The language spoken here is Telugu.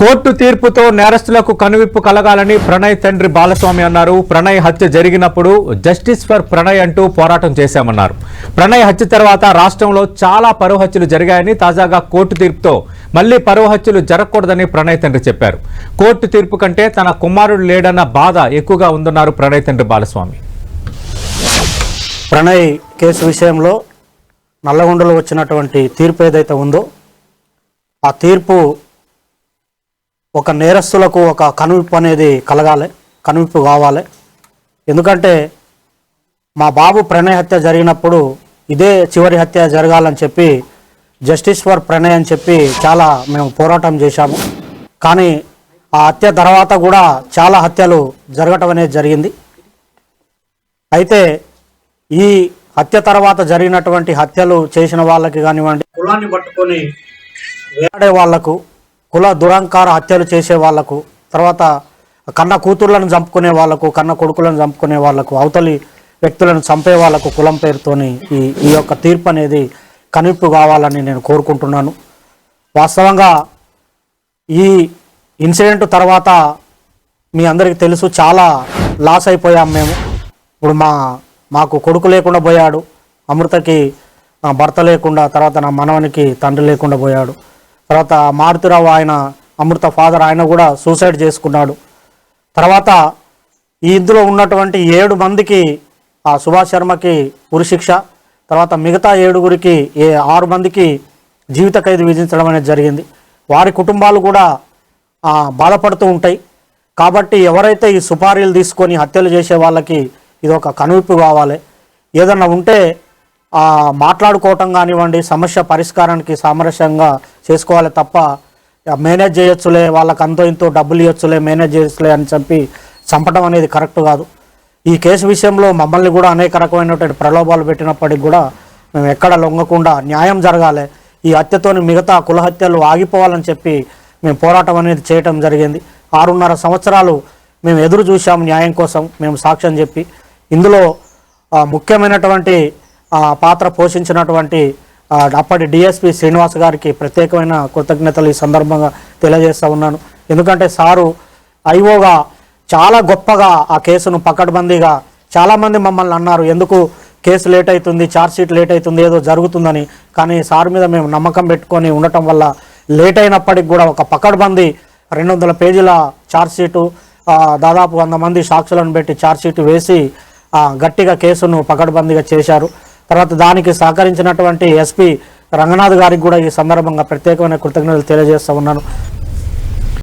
కోర్టు తీర్పుతో నేరస్తులకు కనువిప్పు కలగాలని ప్రణయ్ తండ్రి బాలస్వామి అన్నారు. ప్రణయ్ హత్య జరిగినప్పుడు జస్టిస్ ఫర్ ప్రణయ్ అంటూ పోరాటం చేశామన్నారు. ప్రణయ్ హత్య తర్వాత రాష్ట్రంలో చాలా పరువు హత్యలు జరిగాయని, తాజాగా కోర్టు తీర్పుతో మళ్లీ పరువు హత్యలు జరగకూడదని ప్రణయ్ తండ్రి చెప్పారు. కోర్టు తీర్పు కంటే తన కుమారుడు లేడన్న బాధ ఎక్కువగా ఉందన్నారు ప్రణయ్ తండ్రి బాలస్వామి. ప్రణయ్ కేసు విషయంలో నల్లగొండలో వచ్చినటువంటి తీర్పు ఏదైతే ఉందో ఆ తీర్పు ఒక నేరస్తులకు ఒక కనువిప్పు అనేది కలగాలి, కనువిప్పు కావాలి. ఎందుకంటే మా బాబు ప్రణయ్ హత్య జరిగినప్పుడు ఇదే చివరి హత్య జరగాలని చెప్పి జస్టిస్ ఫర్ ప్రణయ్ అని చెప్పి చాలా మేము పోరాటం చేశాము. కానీ ఆ హత్య తర్వాత కూడా చాలా హత్యలు జరగటం అనేది జరిగింది. అయితే ఈ హత్య తర్వాత జరిగినటువంటి హత్యలు చేసిన వాళ్ళకి కానివ్వండి, కులాన్ని పట్టుకొని వేలాడే వాళ్లకు, కుల దురంకార హత్యలు చేసే వాళ్లకు, తర్వాత కన్న కూతుర్లను చంపుకునే వాళ్లకు, కన్న కొడుకులను చంపుకునే వాళ్లకు, అవతలి వ్యక్తులను చంపే వాళ్లకు కులం పేరుతోని ఈ యొక్క తీర్పు అనేది కనువిప్పు కావాలని నేను కోరుకుంటున్నాను. వాస్తవంగా ఈ ఇన్సిడెంట్ తర్వాత మీ అందరికీ తెలుసు, చాలా లాస్ అయిపోయాం మేము. ఇప్పుడు మాకు కొడుకు లేకుండా పోయాడు, అమృతకి భర్త లేకుండా, తర్వాత నా మనవనికి తండ్రి లేకుండా పోయాడు. తర్వాత మారుతిరావు ఆయన అమృత ఫాదర్ ఆయన కూడా సూసైడ్ చేసుకున్నాడు. తర్వాత ఇందులో ఉన్నటువంటి 7 మందికి ఆ సుభాష్ శర్మకి ఉరిశిక్ష, తర్వాత మిగతా 7గురికి 6 మందికి జీవిత ఖైదు విధించడం అనేది జరిగింది. వారి కుటుంబాలు కూడా బాధపడుతూ ఉంటాయి. కాబట్టి ఎవరైతే ఈ సుపారీలు తీసుకొని హత్యలు చేసే వాళ్ళకి ఇది ఒక కనువిప్పు కావాలి. ఏదన్నా ఉంటే మాట్లాడుకోవటం కానివ్వండి, సమస్య పరిష్కారానికి సామరస్యంగా చేసుకోవాలి తప్ప మేనేజ్ చేయొచ్చులే, వాళ్ళకి అంతో ఇంతో డబ్బులు ఇవ్వచ్చులే, మేనేజ్ చేయొచ్చులే అని చెప్పి చంపడం అనేది కరెక్ట్ కాదు. ఈ కేసు విషయంలో మమ్మల్ని కూడా అనేక రకమైనటువంటి ప్రలోభాలు పెట్టినప్పటికి కూడా మేము ఎక్కడ లొంగకుండా న్యాయం జరగాలి, ఈ హత్యతోని మిగతా కుల హత్యలు ఆగిపోవాలని చెప్పి మేము పోరాటం అనేది చేయటం జరిగింది. 6.5 సంవత్సరాలు మేము ఎదురు చూసాం న్యాయం కోసం, మేము సాక్ష్యం చెప్పి. ఇందులో ముఖ్యమైనటువంటి పాత్ర పోషించినటువంటి అప్పటి డిఎస్పి శ్రీనివాస్ గారికి ప్రత్యేకమైన కృతజ్ఞతలు ఈ సందర్భంగా తెలియజేస్తూ ఉన్నాను. ఎందుకంటే సారు ఐఓగా చాలా గొప్పగా ఆ కేసును పకడ్బందీగా, చాలామంది మమ్మల్ని అన్నారు ఎందుకు కేసు లేట్ అవుతుంది, ఛార్జ్షీట్ లేట్ అవుతుంది, ఏదో జరుగుతుందని. కానీ సార్ మీద మేము నమ్మకం పెట్టుకొని ఉండటం వల్ల లేట్ అయినప్పటికి కూడా ఒక పకడ్బందీ 200 పేజీల ఛార్జ్షీటు, దాదాపు 100 మంది సాక్షులను పెట్టి ఛార్జ్షీట్ వేసి గట్టిగా కేసును పకడ్బందీగా చేశారు. తర్వాత దానికి సహకరించినటువంటి ఎస్పీ రంగనాథ్ గారికి కూడా ఈ సందర్భంగా ప్రత్యేకమైన కృతజ్ఞతలు తెలియజేస్తూ ఉన్నాను.